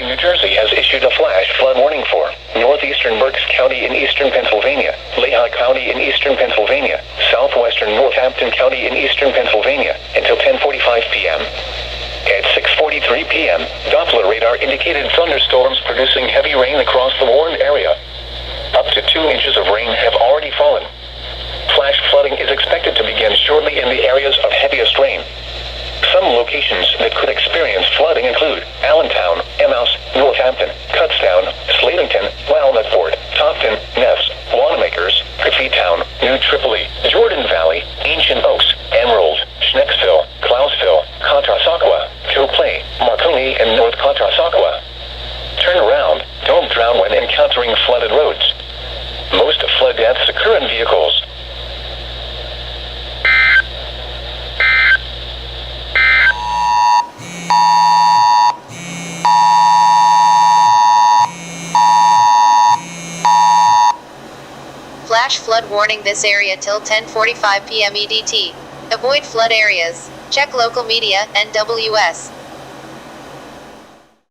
New Jersey has issued a flash flood warning for northeastern Berks County in eastern Pennsylvania, Lehigh County in eastern Pennsylvania, southwestern Northampton County in eastern Pennsylvania until 10:45 p.m. At 6:43 p.m., Doppler radar indicated thunderstorms producing heavy rain across the warned area. Up to 2 inches of rain have already fallen. Flash flooding is expected to begin shortly in the areas of heaviest rain. Some locations that could experience flooding include Allentown, Emmaus, Northampton, Kutztown, Sladington, Walnutford, Topton, Neves, Wanamaker's, Coffeetown, New Tripoli, Jordan Valley, Ancient Oaks, Emerald, Schnecksville, Clausville, Contrasaqua, Joplin, Marconi, and North Contrasaqua. Turn around, don't drown when encountering flooded roads. Most flood deaths occur in vehicles. Flash flood warning this area till 10:45 p.m. EDT. Avoid flood areas. Check local media, NWS.